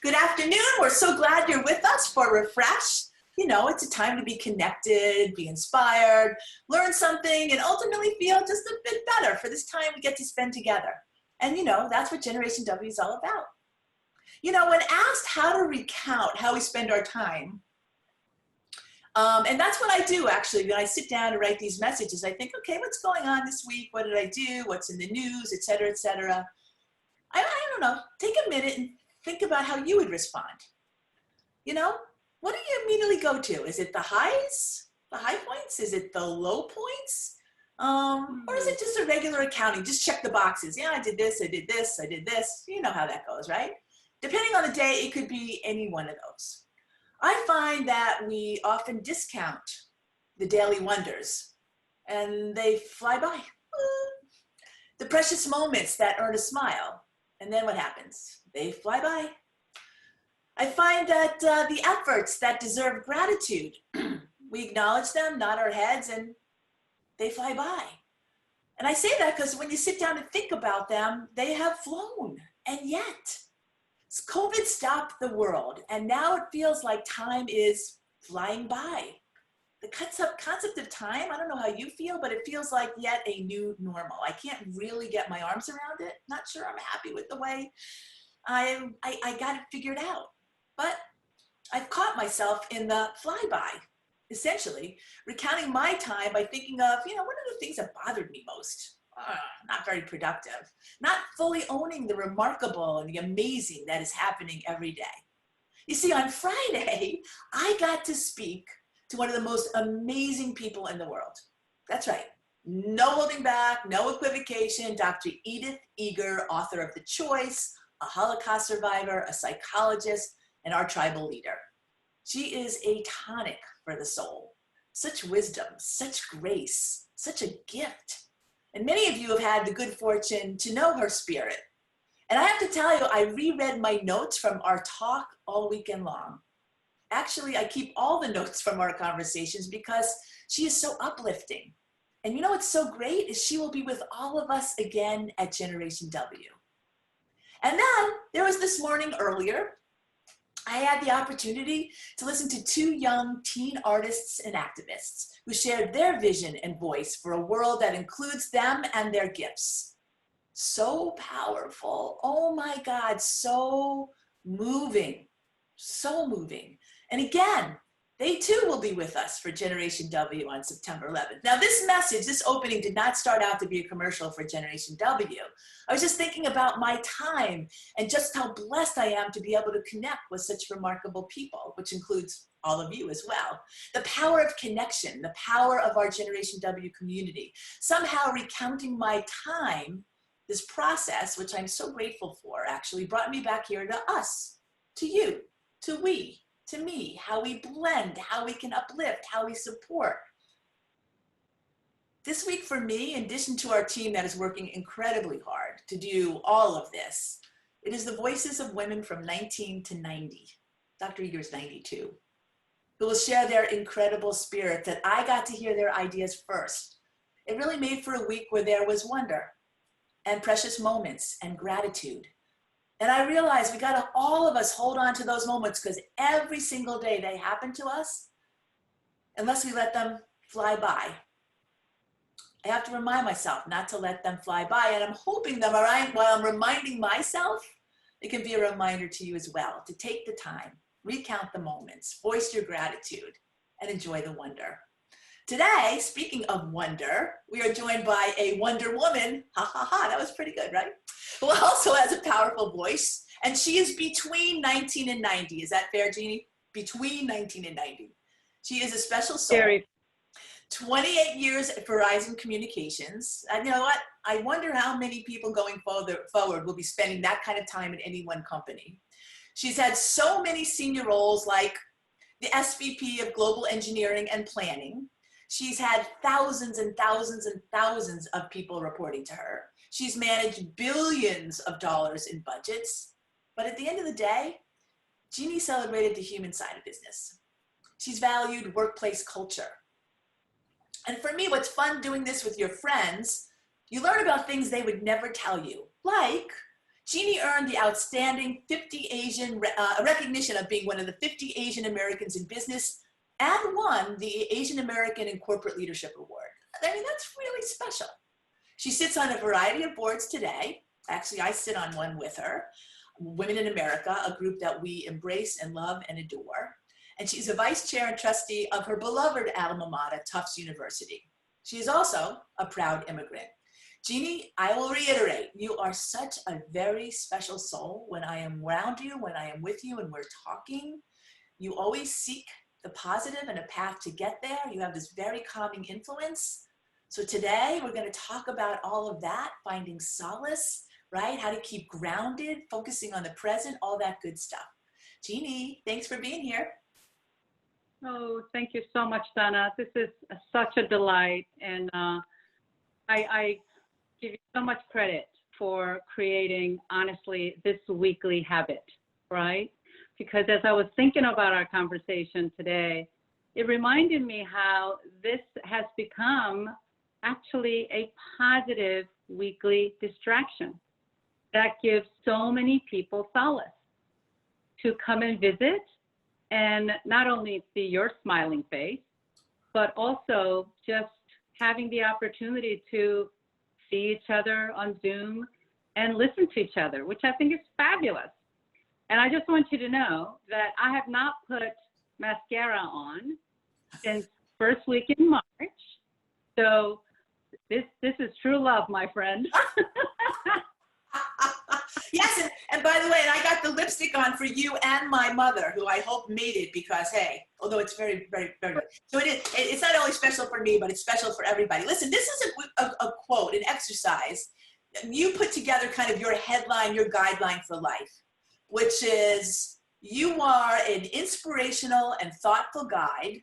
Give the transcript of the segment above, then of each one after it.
Good afternoon. We're so glad you're with us for Refresh. You know, it's a time to be connected, be inspired, learn something, and ultimately feel just a bit better for this time we get to spend together. And you know, that's what Generation W is all about. You know, when asked how to recount how we spend our time, and that's what I do actually, when I sit down to write these messages, I think, okay, what's going on this week? What did I do? What's in the news, et cetera, et cetera. I don't know, take a minute and think about how you would respond. You know, what do you immediately go to? Is it the highs, the high points? Is it the low points? Or is it just a regular accounting? Just check the boxes. Yeah, I did this, I did this, I did this. You know how that goes, right? Depending on the day, it could be any one of those. I find that we often discount the daily wonders and they fly by. The precious moments that earn a smile. And then what happens? They fly by. I find that the efforts that deserve gratitude, we acknowledge them, nod our heads, and they fly by. And I say that because when you sit down and think about them, they have flown. And yet, COVID stopped the world, and now it feels like time is flying by. The concept of time, I don't know how you feel, but it feels like yet a new normal. I can't really get my arms around it. Not sure I'm happy with the way I got it figured out. But I've caught myself in the flyby, essentially, recounting my time by thinking of, you know, what are the things that bothered me most? Not very productive. Not fully owning the remarkable and the amazing that is happening every day. You see, on Friday, I got to speak to one of the most amazing people in the world. That's right. No holding back, no equivocation. Dr. Edith Eger, author of The Choice, a Holocaust survivor, a psychologist, and our tribal leader. She is a tonic for the soul. Such wisdom, such grace, such a gift. And many of you have had the good fortune to know her spirit. And I have to tell you, I reread my notes from our talk all weekend long. Actually, I keep all the notes from our conversations because she is so uplifting. And you know what's so great is she will be with all of us again at Generation W. And then there was this morning earlier, I had the opportunity to listen to two young teen artists and activists who shared their vision and voice for a world that includes them and their gifts. So powerful. Oh my God, so moving, so moving. And again, they too will be with us for Generation W on September 11th. Now this message, this opening did not start out to be a commercial for Generation W. I was just thinking about my time and just how blessed I am to be able to connect with such remarkable people, which includes all of you as well. The power of connection, the power of our Generation W community, somehow recounting my time, this process, which I'm so grateful for, actually brought me back here to us, to you, to we, to me, how we blend, how we can uplift, how we support. This week for me, in addition to our team that is working incredibly hard to do all of this, it is the voices of women from 19 to 90. Dr. Eger's 92, who will share their incredible spirit that I got to hear their ideas first. It really made for a week where there was wonder and precious moments and gratitude. And I realized we gotta, all of us, hold on to those moments because every single day they happen to us, unless we let them fly by. I have to remind myself not to let them fly by, and I'm hoping that while I'm reminding myself, it can be a reminder to you as well, to take the time, recount the moments, voice your gratitude, and enjoy the wonder. Today, speaking of wonder, we are joined by a Wonder Woman, ha ha ha, that was pretty good, right? Who also has a powerful voice, and she is between 19 and 90. Is that fair, Jeannie? Between 19 and 90. She is a special soul. 28 years at Verizon Communications. And you know what? I wonder how many people going forward will be spending that kind of time in any one company. She's had so many senior roles like the SVP of Global Engineering and Planning. She's had thousands and thousands and thousands of people reporting to her. She's managed billions of dollars in budgets. But at the end of the day, Jeannie celebrated the human side of business. She's valued workplace culture. And for me, what's fun doing this with your friends, you learn about things they would never tell you. Like, Jeannie earned the outstanding 50 Asian recognition of being one of the 50 Asian Americans in business and won the Asian American in Corporate Leadership Award. I mean, that's really special. She sits on a variety of boards today. Actually, I sit on one with her, Women in America, a group that we embrace and love and adore. And she's a vice chair and trustee of her beloved alma mater, Tufts University. She is also a proud immigrant. Jeannie, I will reiterate, you are such a very special soul. When I am around you, when I am with you and we're talking, you always seek the positive and a path to get there. You have this very calming influence. So today we're going to talk about all of that, finding solace, right? How to keep grounded, focusing on the present, all that good stuff. Jeannie, thanks for being here. Oh, thank you so much, Donna. This is such a delight. And I give you so much credit for creating, honestly, this weekly habit, right? Because as I was thinking about our conversation today, it reminded me how this has become actually a positive weekly distraction that gives so many people solace to come and visit and not only see your smiling face, but also just having the opportunity to see each other on Zoom and listen to each other, which I think is fabulous. And I just want you to know that I have not put mascara on since first week in March. So this is true love, my friend. Yes, and by the way, and I got the lipstick on for you and my mother, who I hope made it because, hey, although it's very, very, very good. So it's not only special for me, but it's special for everybody. Listen, this is a quote, an exercise. You put together kind of your headline, your guideline for life, which is you are an inspirational and thoughtful guide,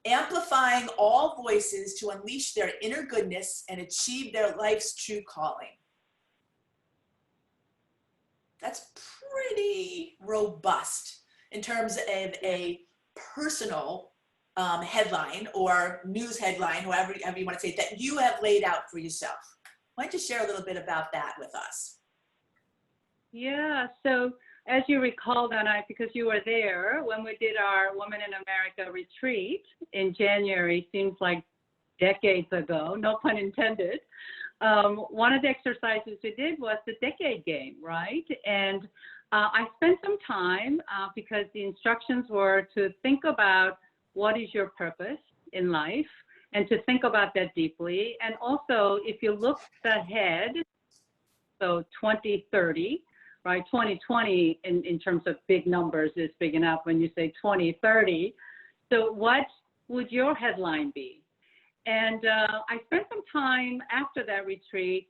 amplifying all voices to unleash their inner goodness and achieve their life's true calling. That's pretty robust in terms of a personal headline or news headline, however you want to say it, that you have laid out for yourself. Why don't you share a little bit about that with us? Yeah, so as you recall, Donna, because you were there when we did our Women in America retreat in January, seems like decades ago, no pun intended. One of the exercises we did was the decade game, right? And I spent some time because the instructions were to think about what is your purpose in life and to think about that deeply. And also, if you look ahead, so 2030, right? 2020 in terms of big numbers is big enough when you say 2030. So what would your headline be? And I spent some time after that retreat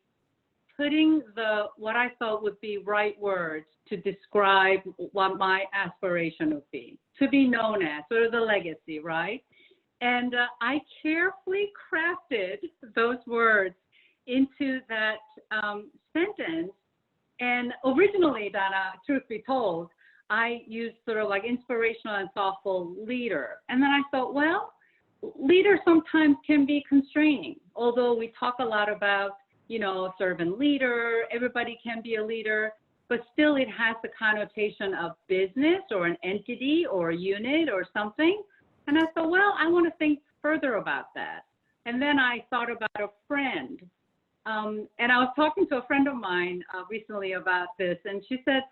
putting what I thought would be right words to describe what my aspiration would be, to be known as, sort of the legacy, right? And I carefully crafted those words into that sentence. And originally, Donna, truth be told, I used sort of like inspirational and thoughtful leader. And then I thought, well, leader sometimes can be constraining, although we talk a lot about, you know, servant leader, everybody can be a leader, but still it has the connotation of business or an entity or a unit or something. And I thought, well, I want to think further about that. And then I thought about a friend. And I was talking to a friend of mine recently about this, and she said,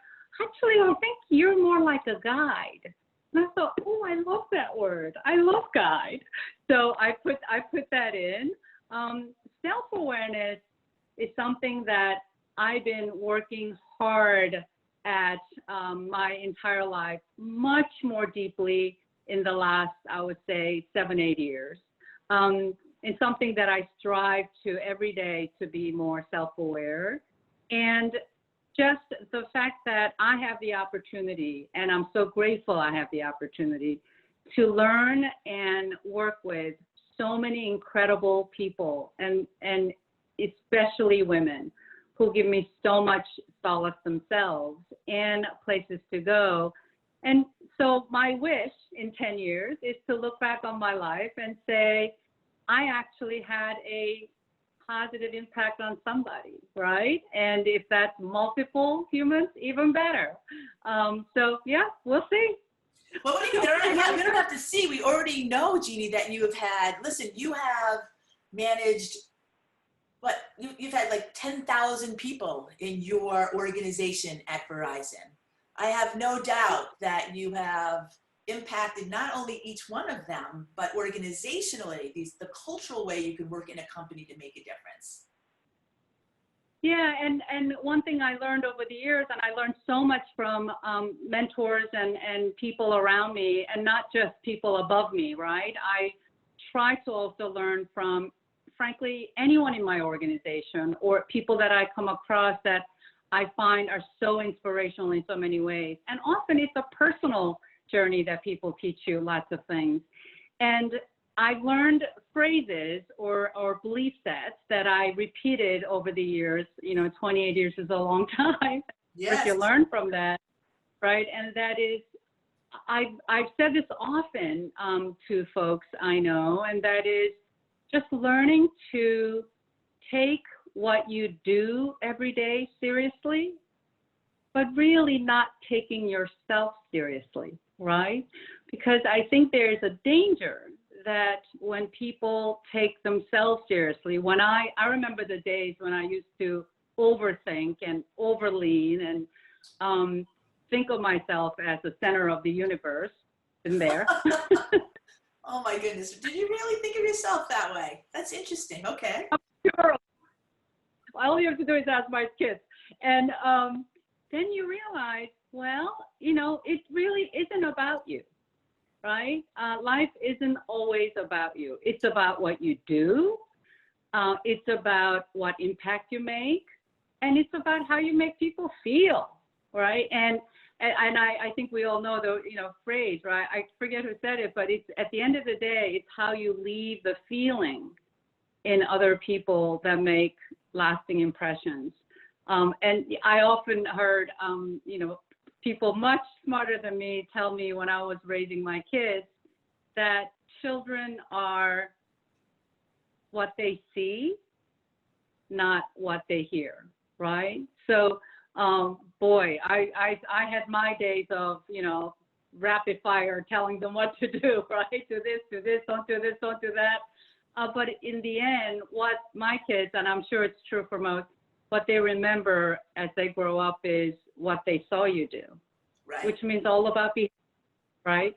actually, I think you're more like a guide. And I thought, oh, I love that word. I love guide. So I put that in. Self-awareness is something that I've been working hard at my entire life, much more deeply in the last, I would say, 7-8 years. It's something that I strive to every day to be more self-aware. And just the fact that I have the opportunity, and I'm so grateful I have the opportunity to learn and work with so many incredible people, and especially women who give me so much solace themselves and places to go. And so my wish in 10 years is to look back on my life and say, I actually had a positive impact on somebody, right? And if that's multiple humans, even better. So yeah, we'll see. Well, we don't have to see. We already know, Jeannie, that you have had, listen, you have managed, you've had like 10,000 people in your organization at Verizon. I have no doubt that you have impacted not only each one of them, but organizationally, the cultural way you can work in a company to make a difference. Yeah, and one thing I learned over the years, and I learned so much from mentors and people around me, and not just people above me, right? I try to also learn from, frankly, anyone in my organization or people that I come across that I find are so inspirational in so many ways. And often it's a personal journey that people teach you lots of things. And I've learned phrases or belief sets that I repeated over the years. 28 years is a long time. Yes. But you learn from that, right? And that is, I've said this often to folks I know, and that is just learning to take what you do every day seriously, but really not taking yourself seriously, right? Because I think there's a danger that when people take themselves seriously, when I remember the days when I used to overthink and overlean and think of myself as the center of the universe in there. Oh my goodness. Did you really think of yourself that way? That's interesting. Okay. Sure. All you have to do is ask my kids. And then you realize, well, it really isn't about you, right? Life isn't always about you. It's about what you do. It's about what impact you make. And it's about how you make people feel, right? And I think we all know the phrase, right? I forget who said it, but it's at the end of the day, it's how you leave the feeling in other people that make lasting impressions. And I often heard, people much smarter than me tell me when I was raising my kids that children are what they see, not what they hear, right? So, boy, I had my days of, rapid fire telling them what to do, right? Do this, don't do this, don't do that. But in the end, what my kids, and I'm sure it's true for most, what they remember as they grow up is what they saw you do, Right. Which means all about behavior, right?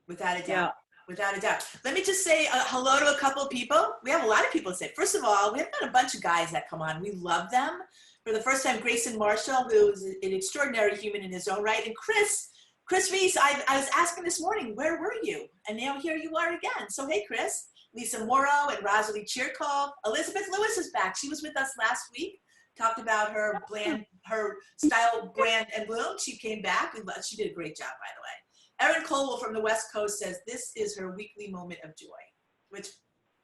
Without a doubt. Yeah. Without a doubt. Let me just say hello to a couple of people. We have a lot of people to say. First of all, we've got a bunch of guys that come on. We love them. For the first time, Grayson Marshall, who's an extraordinary human in his own right, and Chris Reese, I was asking this morning, where were you? And now here you are again. So hey, Chris. Lisa Morrow and Rosalie Cheerkov. Elizabeth Lewis is back. She was with us last week. Talked about her style, brand, and bloom. She came back. She did a great job, by the way. Erin Colwell from the West Coast says this is her weekly moment of joy, which,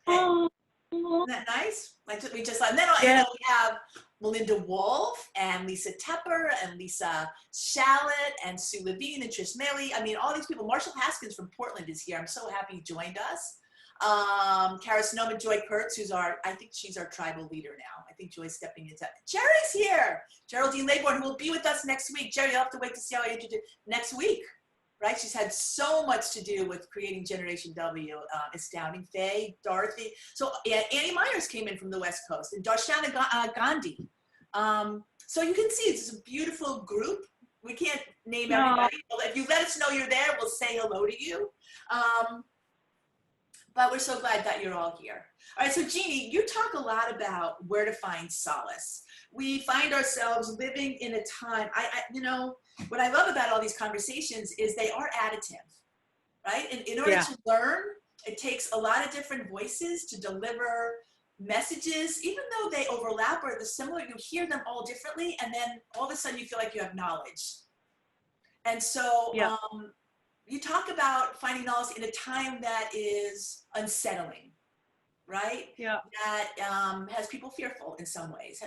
hey, isn't that nice? We just, and then we have Melinda Wolf and Lisa Tepper and Lisa Shallett and Sue Levine and Trish Maley. I mean, all these people. Marshall Haskins from Portland is here. I'm so happy you joined us. Kara Snowman, Joy Kurtz, I think she's our tribal leader now. I think Joy's stepping into that. Jerry's here. Geraldine Laybourne, who will be with us next week. Jerry, you'll have to wait to see how I introduce next week, right? She's had so much to do with creating Generation W. Astounding. Faye, Dorothy. So Annie Myers came in from the West Coast, and Darshana Gandhi. So you can see it's a beautiful group. We can't name everybody. If you let us know you're there, we'll say hello to you. But we're so glad that you're all here. All right, so Jeannie, you talk a lot about where to find solace. We find ourselves living in a time, what I love about all these conversations is they are additive, right? And in order to learn, it takes a lot of different voices to deliver messages, even though they overlap or they're similar, you hear them all differently, and then all of a sudden you feel like you have knowledge. And so, you talk about finding knowledge in a time that is unsettling, right? Yeah. That has people fearful in some ways,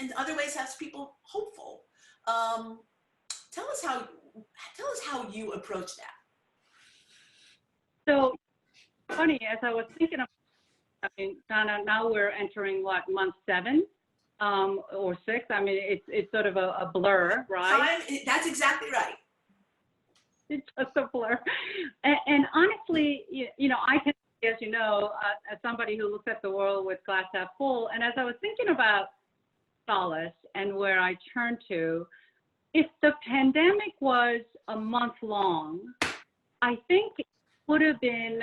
and other ways has people hopeful. Tell us how you approach that. So funny, as I was thinking I mean, Donna, now we're entering what, month 7 or 6? I mean, it's sort of a blur, right? That's exactly right. It's just a blur. And honestly, you know, I can, as you know, as somebody who looks at the world with glass half full, and as I was thinking about solace and where I turn to, if the pandemic was a month long, I think it would have been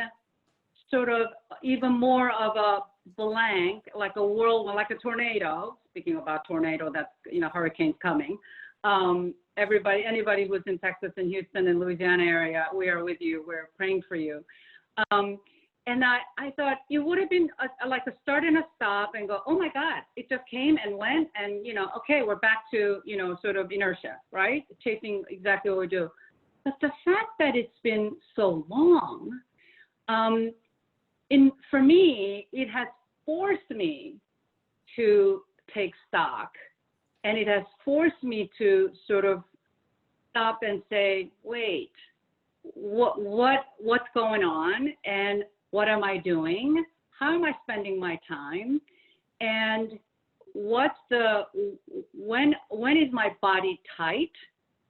sort of even more of a blank, like a whirlwind, like a tornado. Speaking about tornado, that's, you know, hurricanes coming. Anybody who's in Texas and Houston and Louisiana area, we are with you. We're praying for you. And I thought it would have been like a start and a stop and go, oh my God, it just came and went. And, you know, okay, we're back to, you know, sort of inertia, right? Chasing exactly what we do. But the fact that it's been so long, for me, it has forced me to take stock, and it has forced me to sort of stop and say, wait, what's going on, and what am I doing? How am I spending my time? And when is my body tight,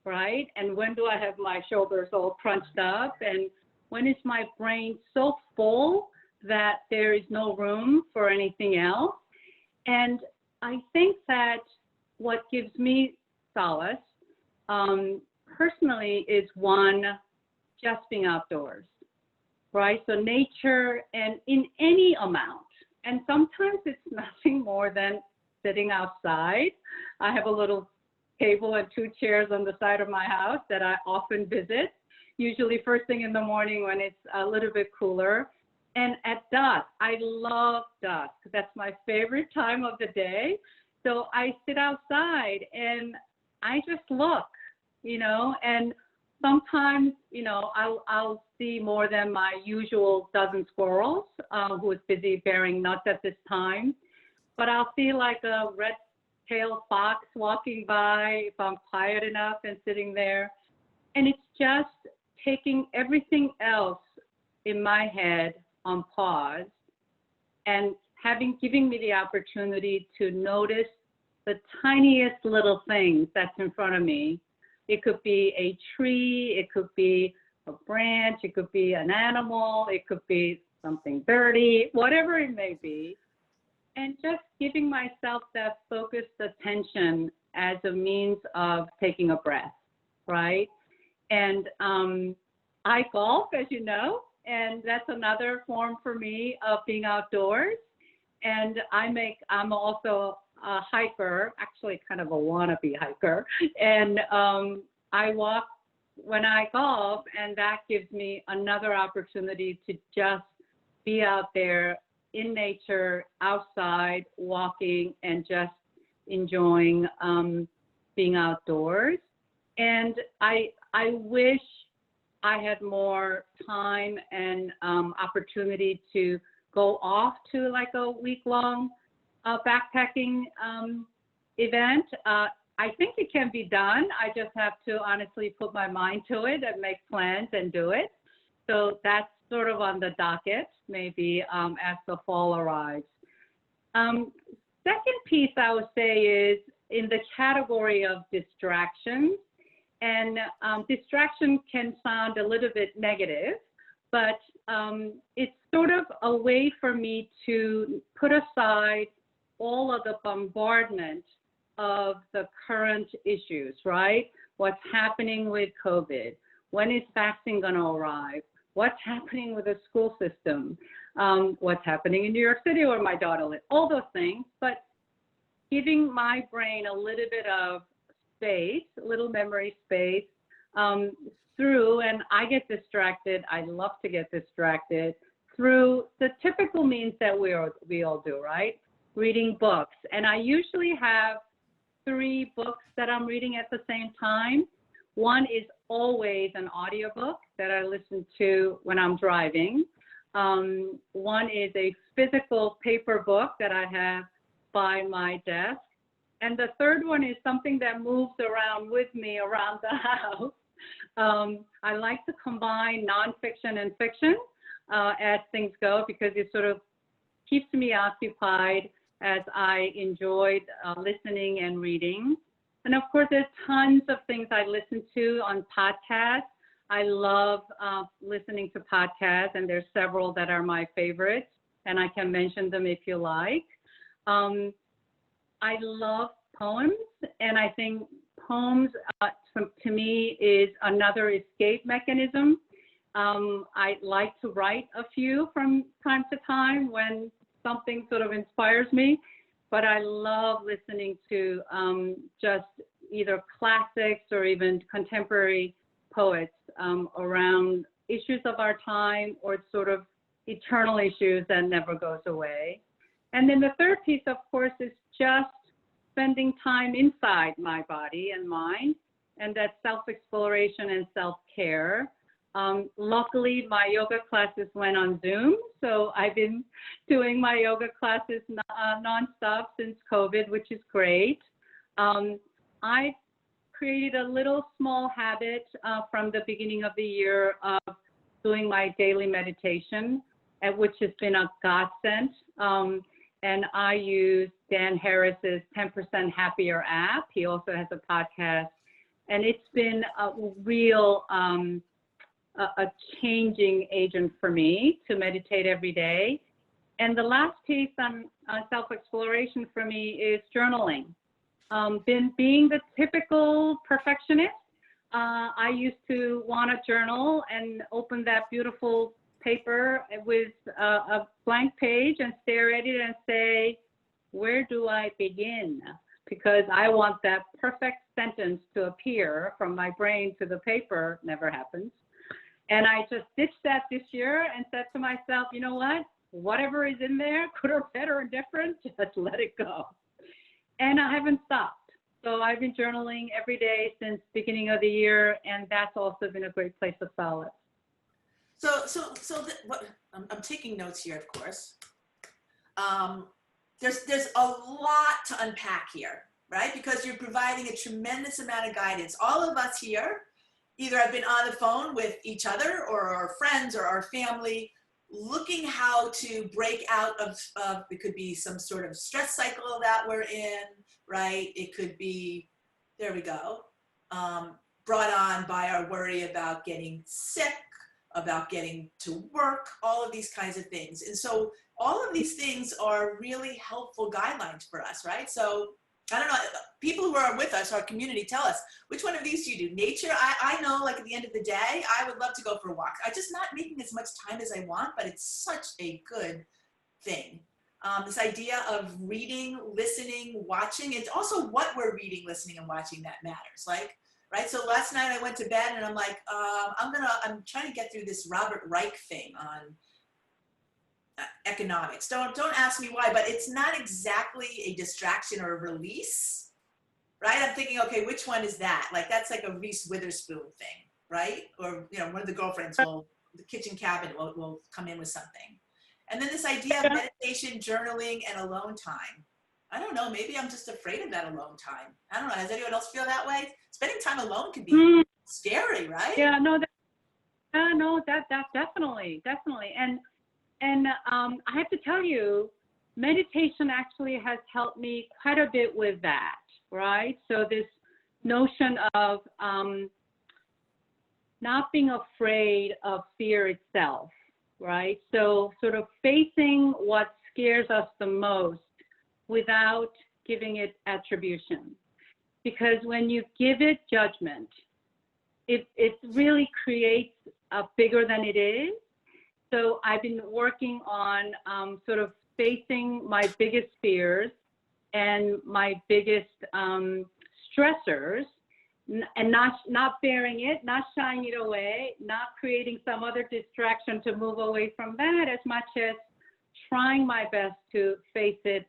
right? And when do I have my shoulders all crunched up? And when is my brain so full that there is no room for anything else? And I think that what gives me solace personally is one, just being outdoors, right? So nature, and in any amount. And sometimes it's nothing more than sitting outside. I have a little table and 2 chairs on the side of my house that I often visit, usually first thing in the morning when it's a little bit cooler. And at dusk, I love dusk. That's my favorite time of the day. So I sit outside and I just look, you know, and sometimes, you know, I'll see more than my usual dozen squirrels who is busy bearing nuts at this time. But I'll see like a red-tailed fox walking by if I'm quiet enough and sitting there. And it's just taking everything else in my head on pause and giving me the opportunity to notice the tiniest little things that's in front of me. It could be a tree, it could be a branch, it could be an animal, it could be something dirty, whatever it may be. And just giving myself that focused attention as a means of taking a breath, right? And I golf, as you know, and that's another form for me of being outdoors. And I'm also a hiker, actually kind of a wannabe hiker. And I walk when I golf, and that gives me another opportunity to just be out there in nature, outside, walking, and just enjoying being outdoors. And I wish I had more time and opportunity to go off to like a week-long backpacking event. I think it can be done. I just have to honestly put my mind to it and make plans and do it. So that's sort of on the docket, maybe as the fall arrives. Second piece I would say is in the category of distractions. And distraction can sound a little bit negative, but it's sort of a way for me to put aside all of the bombardment of the current issues, right? What's happening with COVID? When is vaccine going to arrive? What's happening with the school system? What's happening in New York City where my daughter lives? All those things, but giving my brain a little bit of space, a little memory space through, and I get distracted. I love to get distracted through the typical means that we all do, right? Reading books. And I usually have 3 books that I'm reading at the same time. One is always an audiobook that I listen to when I'm driving. One is a physical paper book that I have by my desk. And the third one is something that moves around with me around the house. I like to combine nonfiction and fiction as things go, because it sort of keeps me occupied as I enjoyed listening and reading. And of course, there's tons of things I listen to on podcasts. I love listening to podcasts, and there's several that are my favorites, and I can mention them if you like. I love poems, and I think poems to me is another escape mechanism. I like to write a few from time to time when something sort of inspires me, but I love listening to just either classics or even contemporary poets around issues of our time or sort of eternal issues that never goes away. And then the third piece, of course, is just spending time inside my body and mind, and that's self-exploration and self-care. Luckily, my yoga classes went on Zoom, so I've been doing my yoga classes nonstop since COVID, which is great. I've created a little small habit from the beginning of the year of doing my daily meditation, which has been a godsend. And I use Dan Harris's 10% Happier app. He also has a podcast. And it's been a real a changing agent for me to meditate every day. And the last piece on self-exploration for me is journaling. Being the typical perfectionist, I used to want to journal and open that beautiful paper with a blank page and stare at it and say, where do I begin? Because I want that perfect sentence to appear from my brain to the paper. Never happens. And I just ditched that this year and said to myself, you know what? Whatever is in there, good or bad or indifferent, just let it go. And I haven't stopped. So I've been journaling every day since beginning of the year, and that's also been a great place of solace. I'm taking notes here, of course. There's a lot to unpack here, right? Because you're providing a tremendous amount of guidance. All of us here either have been on the phone with each other or our friends or our family, looking how to break out of it could be some sort of stress cycle that we're in, right? It could be, there we go, brought on by our worry about getting sick, about getting to work, all of these kinds of things. And so all of these things are really helpful guidelines for us, right? So I don't know, people who are with us, our community, tell us, which one of these do you do? Nature, I know, like at the end of the day, I would love to go for a walk. I'm just not making as much time as I want, but it's such a good thing. This idea of reading, listening, watching, it's also what we're reading, listening, and watching that matters. Like, right? So last night I went to bed and I'm like, I'm trying to get through this Robert Reich thing on economics. Don't ask me why, but it's not exactly a distraction or a release, right? I'm thinking, okay, which one is that? Like, that's like a Reese Witherspoon thing, right? Or, you know, one of the girlfriends the kitchen cabinet will come in with something. And then this idea of meditation, journaling, and alone time. I don't know, maybe I'm just afraid of that alone time. I don't know, does anyone else feel that way? Spending time alone can be scary, right? Yeah, no, that definitely. And I have to tell you, meditation actually has helped me quite a bit with that, right? So this notion of not being afraid of fear itself, right? So sort of facing what scares us the most without giving it attribution. Because when you give it judgment, it really creates a bigger than it is. So I've been working on sort of facing my biggest fears and my biggest stressors, and not bearing it, not shying it away, not creating some other distraction to move away from that, as much as trying my best to face it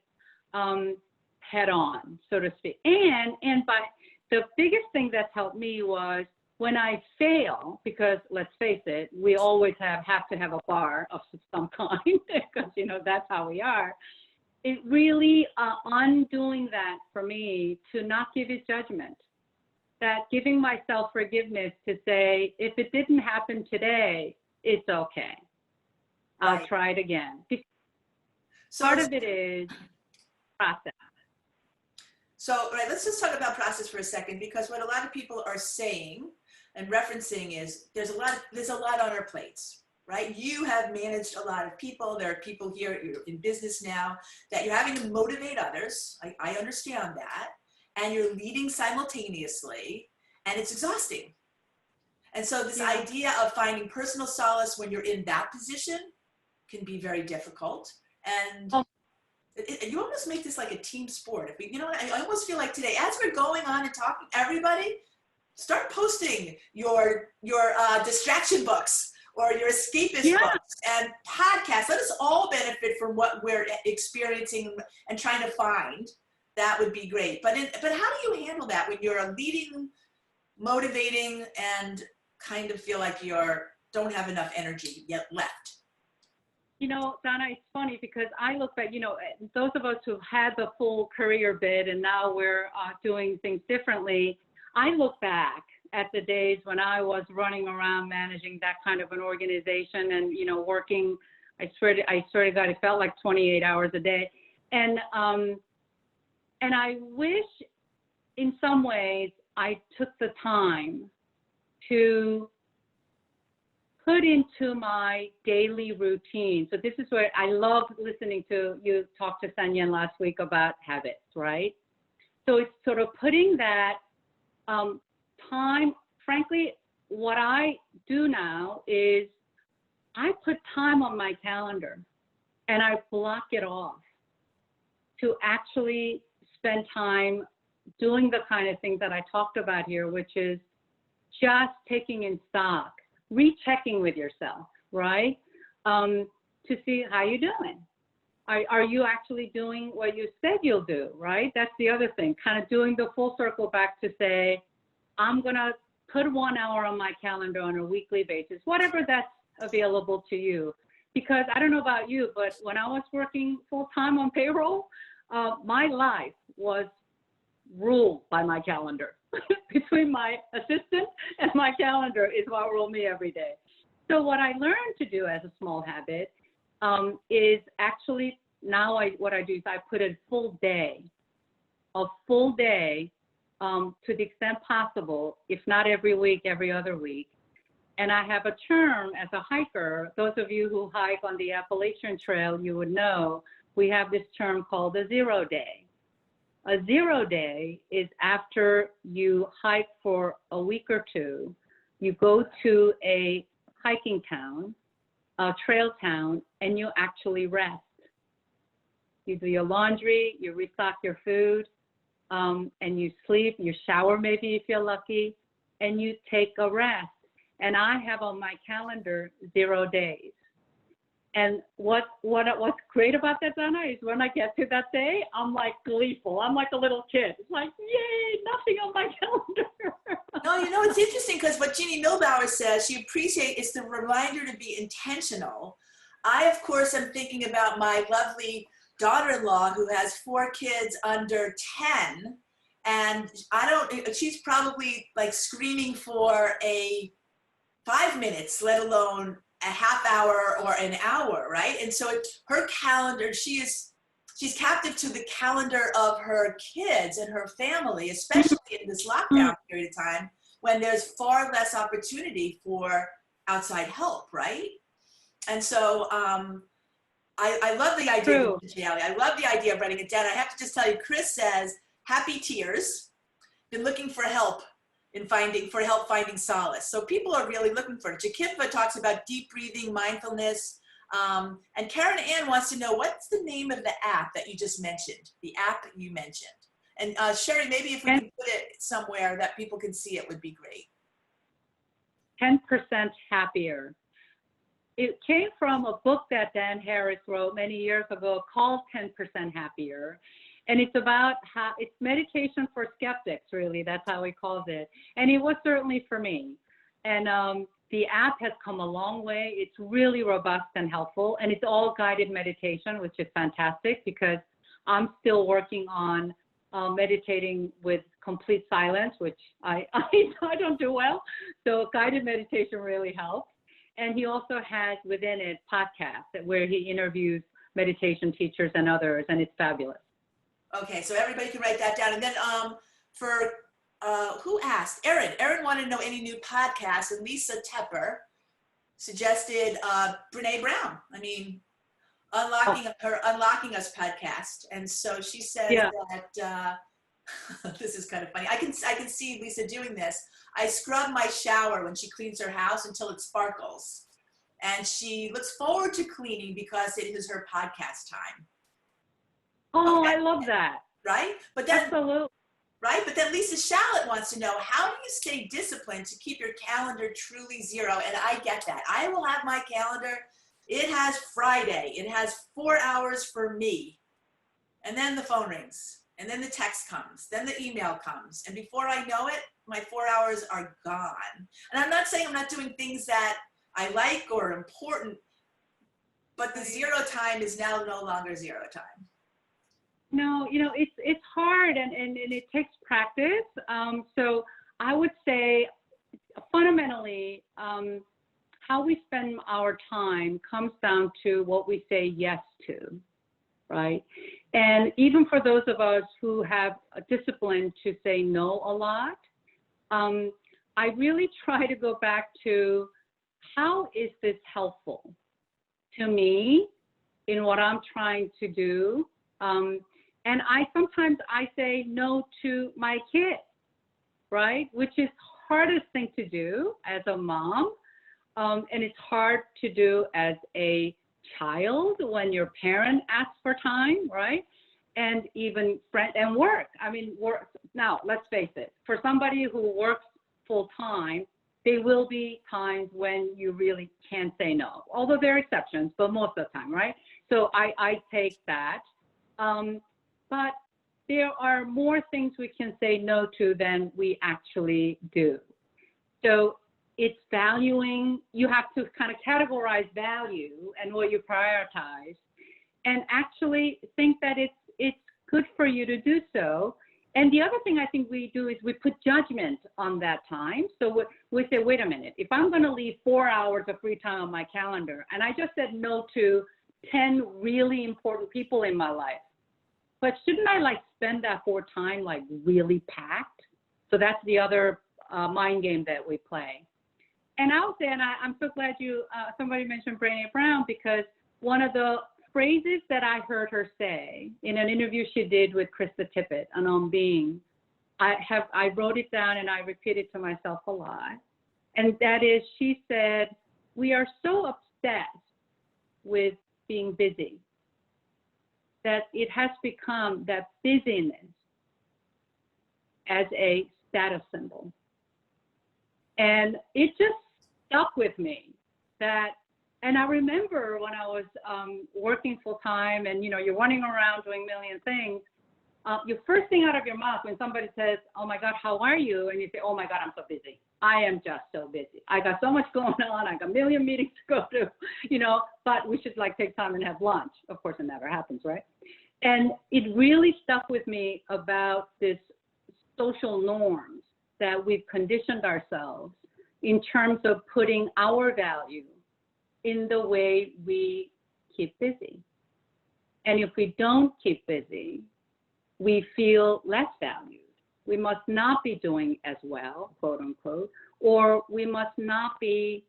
head on, so to speak. And by the biggest thing that's helped me was when I fail, because let's face it, we always have to have a bar of some kind, because, you know, that's how we are. It really undoing that for me to not give it judgment, that giving myself forgiveness to say, if it didn't happen today, it's okay. I'll try it again. So, part of it is process. So, right, let's just talk about process for a second, because what a lot of people are saying and referencing is there's a lot on our plates, right? You have managed a lot of people. There are people here in business now that you're having to motivate others. I understand that. And you're leading simultaneously, and it's exhausting. And so this idea of finding personal solace when you're in that position can be very difficult. And you almost make this like a team sport. If we, you know, I almost feel like today, as we're going on and talking, everybody start posting your distraction books or your escapist books and podcasts. Let us all benefit from what we're experiencing and trying to find. That would be great. But how do you handle that when you're leading, motivating, and kind of feel like don't have enough energy yet left? You know, Donna, it's funny because I look back, you know, those of us who've had the full career bit and now we're doing things differently, I look back at the days when I was running around managing that kind of an organization and, you know, working, I swear to God, it felt like 28 hours a day. And I wish in some ways I took the time to put into my daily routine. So this is where I love listening to you talk to Sanyan last week about habits, right? So it's sort of putting that time, frankly, what I do now is I put time on my calendar and I block it off to actually spend time doing the kind of things that I talked about here, which is just taking in stock, rechecking with yourself, right? To see how you're doing. Are you actually doing what you said you'll do, right? That's the other thing, kind of doing the full circle back to say, I'm gonna put 1 hour on my calendar on a weekly basis, whatever that's available to you. Because I don't know about you, but when I was working full time on payroll, my life was ruled by my calendar. Between my assistant and my calendar is what ruled me every day. So what I learned to do as a small habit is actually now what I do is I put a full day to the extent possible, if not every week, every other week. And I have a term as a hiker. Those of you who hike on the Appalachian Trail, you would know we have this term called the 0 day. A 0 day is after you hike for a week or two, you go to a hiking town, a trail town, and you actually rest. You do your laundry, you restock your food, and you sleep, you shower maybe if you're lucky, and you take a rest. And I have on my calendar 0 days. And what's great about that, Donna, is when I get to that day, I'm like gleeful. I'm like a little kid. It's like, yay, nothing on my calendar. No, you know, it's interesting because what Jeannie Milbauer says, she appreciates is the reminder to be intentional. I, of course, am thinking about my lovely daughter-in-law who has 4 kids under 10. And she's probably like screaming for a 5 minutes, let alone a half hour or an hour, right? And so her calendar, she's captive to the calendar of her kids and her family, especially in this lockdown period of time when there's far less opportunity for outside help, right? And so I love the idea of intentionality. I love the idea of writing it down. I have to just tell you, Chris says, happy tears, been looking for help finding solace. So people are really looking for it. Jakimpa talks about deep breathing, mindfulness. And Karen Ann wants to know, what's the name of the app that you just mentioned? The app you mentioned. And Sherry, maybe if we can put it somewhere that people can see it would be great. 10% Happier. It came from a book that Dan Harris wrote many years ago called 10% Happier. And it's about it's meditation for skeptics, really. That's how he calls it. And it was certainly for me. And the app has come a long way. It's really robust and helpful. And it's all guided meditation, which is fantastic because I'm still working on meditating with complete silence, which I don't do well. So guided meditation really helps. And he also has within it podcasts where he interviews meditation teachers and others, and it's fabulous. Okay, so everybody can write that down. And then for who asked? Erin wanted to know any new podcasts, and Lisa Tepper suggested Brene Brown. I mean, Unlocking Us podcast. And so she said that this is kind of funny. I can see Lisa doing this. I scrub my shower when she cleans her house until it sparkles. And she looks forward to cleaning because it is her podcast time. Oh, okay. I love that. Right? But then, absolutely. Right? But then Lisa Shallett wants to know, how do you stay disciplined to keep your calendar truly zero? And I get that. I will have my calendar. It has Friday. It has 4 hours for me. And then the phone rings. And then the text comes. Then the email comes. And before I know it, my 4 hours are gone. And I'm not saying I'm not doing things that I like or important, but the zero time is now no longer zero time. No, you know, it's hard and it takes practice. So I would say fundamentally, how we spend our time comes down to what we say yes to, right? And even for those of us who have a discipline to say no a lot, I really try to go back to, how is this helpful to me in what I'm trying to do? And sometimes I say no to my kids, right? Which is hardest thing to do as a mom. And it's hard to do as a child when your parent asks for time, right? And even friend and work. I mean, work. Now, let's face it, for somebody who works full time, there will be times when you really can't say no, although there are exceptions, but most of the time, right? So I take that. But there are more things we can say no to than we actually do. So it's valuing, you have to kind of categorize value and what you prioritize, and actually think that it's good for you to do so. And the other thing I think we do is we put judgment on that time. So we say, wait a minute, if I'm going to leave 4 hours of free time on my calendar, and I just said no to 10 really important people in my life, but shouldn't I spend that time really packed? So that's the other mind game that we play. And I would say, and I'm so glad somebody mentioned Brene Brown, because one of the phrases that I heard her say in an interview she did with Krista Tippett on Being, I wrote it down and I repeat it to myself a lot. And that is, she said, we are so obsessed with being busy that it has become that busyness as a status symbol. And it just stuck with me that, and I remember when I was working full time and, you're running around doing a million things, your first thing out of your mouth when somebody says, oh my God, how are you? And you say, oh my God, I'm so busy. I am just so busy. I got so much going on. I got a million meetings to go to, but we should take time and have lunch. Of course, it never happens, right? And it really stuck with me about this social norms that we've conditioned ourselves in terms of putting our value in the way we keep busy. And if we don't keep busy, we feel less valued. We must not be doing as well, quote unquote, or we must not be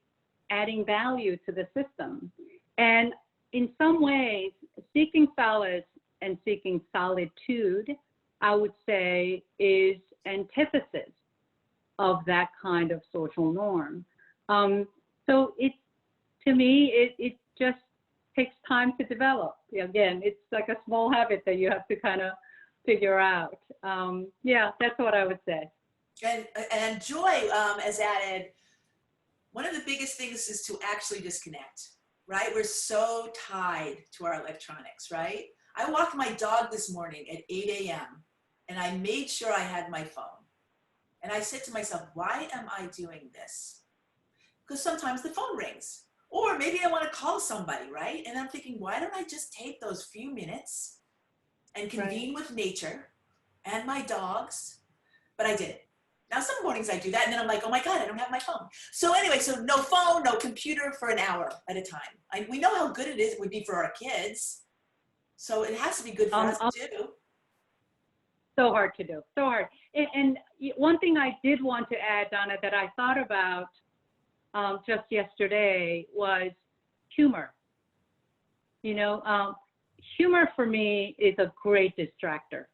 adding value to the system. And in some ways, seeking solace and seeking solitude, I would say, is antithesis of that kind of social norm. So to me, it just takes time to develop. Again, it's like a small habit that you have to kind of figure out. Yeah, that's what I would say. And Joy has added, one of the biggest things is to actually disconnect, right? We're so tied to our electronics, right? I walked my dog this morning at 8 a.m. and I made sure I had my phone. And I said to myself, why am I doing this? Because sometimes the phone rings, or maybe I want to call somebody, right? And I'm thinking, why don't I just take those few minutes and convene with nature and my dogs? But I didn't. Now, some mornings I do that, and then I'm like, oh my God, I don't have my phone. So anyway, no phone, no computer for an hour at a time. We know how good it would be for our kids, So it has to be good for us too. So hard to do, so hard. And one thing I did want to add, Donna, that I thought about just yesterday was humor. You know, humor for me is a great distractor,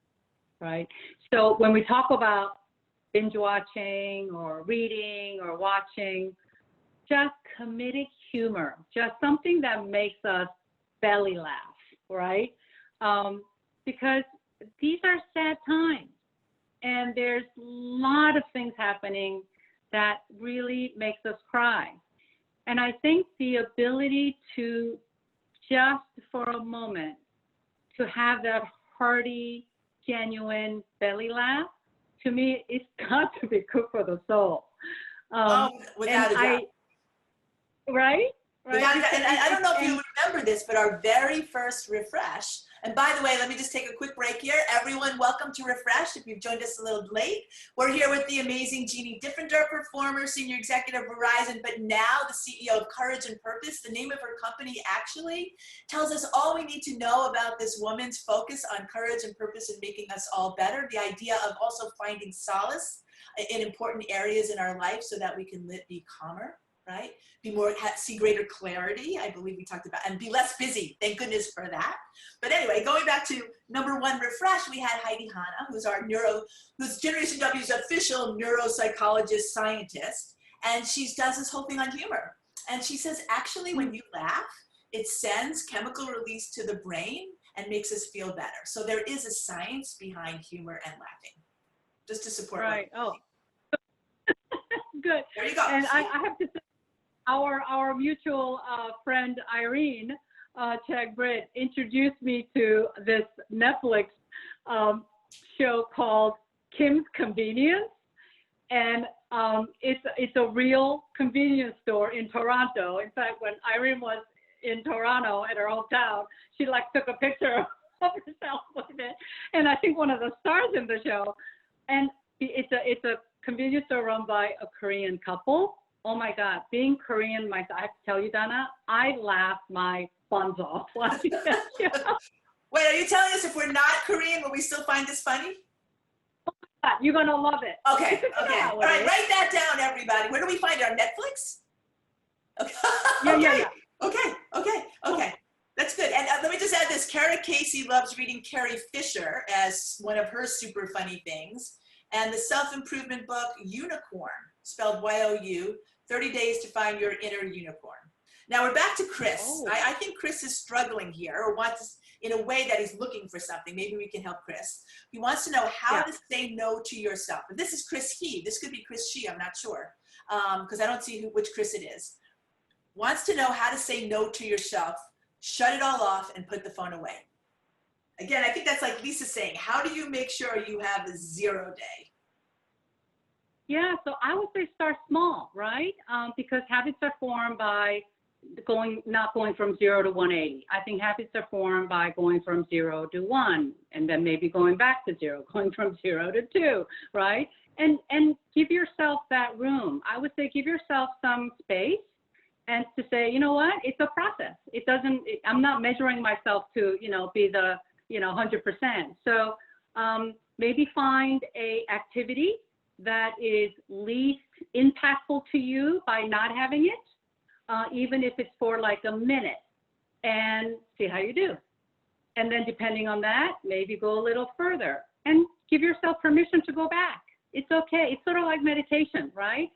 right? So when we talk about binge watching or reading or watching, just comedic humor, just something that makes us belly laugh, right? Because these are sad times, and there's a lot of things happening that really makes us cry. And I think the ability to just for a moment to have that hearty, genuine belly laugh, to me, it's got to be good for the soul. Without a doubt. Right? Without a doubt. And I don't know if you remember this, but our very first refresh, and by the way, let me just take a quick break here. Everyone, welcome to Refresh. If you've joined us a little late, we're here with the amazing Jeannie Diefenderfer, former senior executive of Verizon, but now the CEO of courageNpurpose. The name of her company actually tells us all we need to know about this woman's focus on courage and purpose and making us all better. The idea of also finding solace in important areas in our life so that we can be calmer, right? Be more, see greater clarity, I believe we talked about, and be less busy. Thank goodness for that. But anyway, going back to number one refresh, we had Heidi Hanna, who's Generation W's official neuropsychologist scientist, and she does this whole thing on humor. And she says, actually, when you laugh, it sends chemical release to the brain and makes us feel better. So there is a science behind humor and laughing, just to support. Right. Oh, good. There you go. And I have to say, our mutual friend Irene Chag-Britt introduced me to this Netflix show called Kim's Convenience, and it's a real convenience store in Toronto. In fact, when Irene was in Toronto at her hometown, she like took a picture of herself with it, and I think one of the stars in the show. And it's a convenience store run by a Korean couple. Oh my God, being Korean myself, I have to tell you, Donna, I laughed my buns off watching that show. Wait, are you telling us if we're not Korean, will we still find this funny? You're gonna love it. Okay, okay. All right, write that down, everybody. Where do we find it? On Netflix? Okay. Yeah. Okay. That's good. And let me just add this. Kara Casey loves reading Carrie Fisher as one of her super funny things. And the self-improvement book, Unicorn, spelled Y-O-U, 30 Days to Find Your Inner Unicorn. Now we're back to Chris. Oh. I think Chris is struggling here, or wants, in a way that he's looking for something. Maybe we can help Chris. He wants to know how to say no to yourself. And this is Chris he. This could be Chris she, I'm not sure. Because I don't see which Chris it is. Wants to know how to say no to yourself, shut it all off, and put the phone away. Again, I think that's like Lisa saying, how do you make sure you have a 0 day? Yeah, so I would say start small, right? Because habits are formed by not going from 0 to 180. I think habits are formed by going from 0 to 1, and then maybe going back to 0, going from 0 to 2, right? And give yourself that room. I would say give yourself some space and to say, you know what, it's a process. I'm not measuring myself to, be the, 100%. So maybe find a activity that is least impactful to you by not having it, even if it's for like a minute, and see how you do. And then depending on that, maybe go a little further and give yourself permission to go back. It's okay. It's sort of like meditation, right?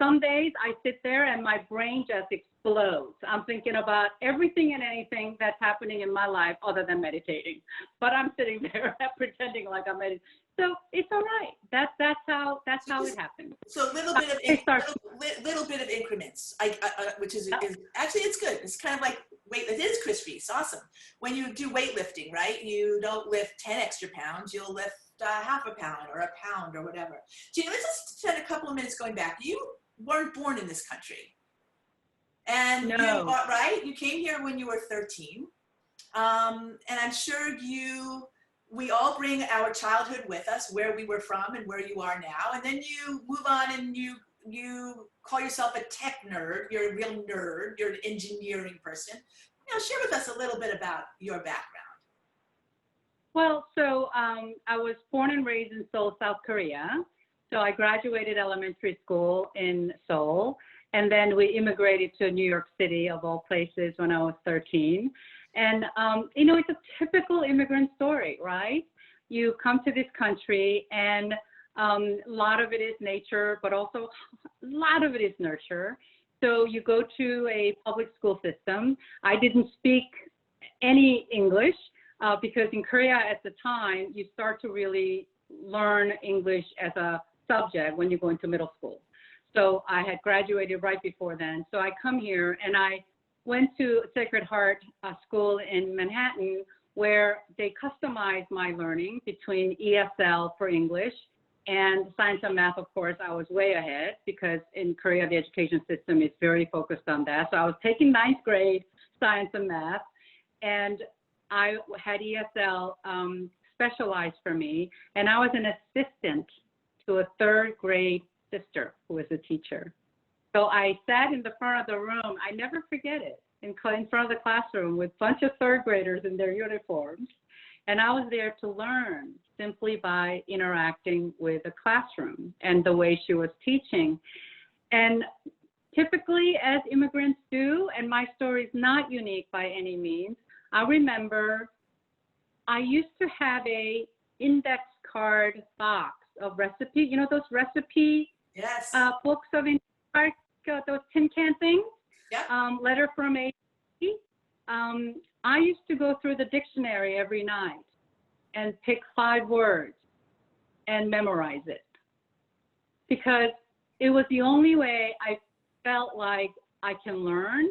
Some days I sit there and my brain just explodes. I'm thinking about everything and anything that's happening in my life other than meditating. But I'm sitting there pretending like I'm meditating. So it's all right. That's how it happens. So a little bit of increments, which is actually it's good. It's kind of like it is Chris Reese. Awesome. When you do weightlifting, right? You don't lift 10 extra pounds. You'll lift half a pound or a pound or whatever. Jeannie, let's just spend a couple of minutes going back. You weren't born in this country. And no. You came here when you were 13. And I'm sure we all bring our childhood with us, where we were from and where you are now. And then you move on and you call yourself a tech nerd. You're a real nerd. You're an engineering person. Share with us a little bit about your background. Well, so I was born and raised in Seoul, South Korea. So I graduated elementary school in Seoul, and then we immigrated to New York City, of all places, when I was 13. And, you know, it's a typical immigrant story, right? You come to this country, and a lot of it is nature, but also a lot of it is nurture. So you go to a public school system. I didn't speak any English because in Korea at the time, you start to really learn English as a subject when you go into middle school. So I had graduated right before then. So I come here and I went to Sacred Heart School in Manhattan, where they customized my learning between ESL for English and science and math. Of course, I was way ahead because in Korea, the education system is very focused on that. So I was taking ninth grade science and math, and I had ESL specialized for me, and I was an assistant to a third grade sister who was a teacher. So I sat in the front of the room. I never forget it, in front of the classroom with a bunch of third graders in their uniforms. And I was there to learn simply by interacting with the classroom and the way she was teaching. And typically, as immigrants do, and my story is not unique by any means, I remember I used to have a index card box of recipe, you know, those recipe Yes. books of index cards, those tin can things, Yep. letter from A. I used to go through the dictionary every night and pick 5 words and memorize it, because it was the only way I felt like I can learn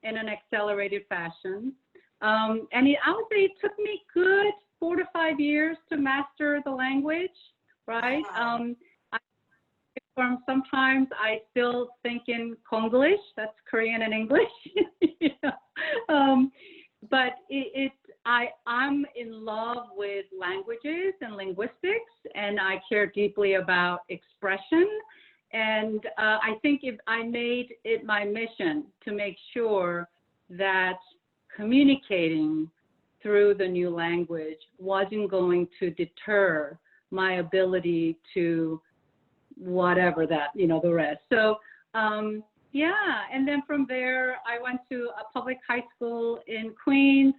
in an accelerated fashion. I would say it took me good 4 to 5 years to master the language, right? Wow. Sometimes I still think in Konglish, that's Korean and English, you know? But I'm in love with languages and linguistics, and I care deeply about expression. And I think if I made it my mission to make sure that communicating through the new language wasn't going to deter my ability to whatever that, you know, the rest. So, yeah. And then from there, I went to a public high school in Queens.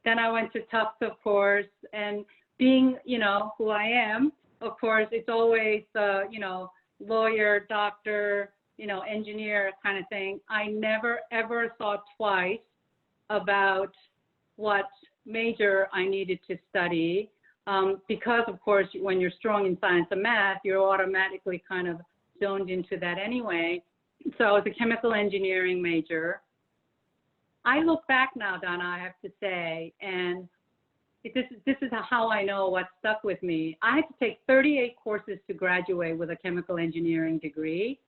Then I went to Tufts, of course. And being, you know, who I am, of course, it's always, you know, lawyer, doctor, you know, engineer kind of thing. I never, ever thought twice about what major I needed to study. Because, of course, when you're strong in science and math, you're automatically kind of zoned into that anyway. So I was a chemical engineering major. I look back now, Donna, I have to say, and this is how I know what stuck with me. I had to take 38 courses to graduate with a chemical engineering degree.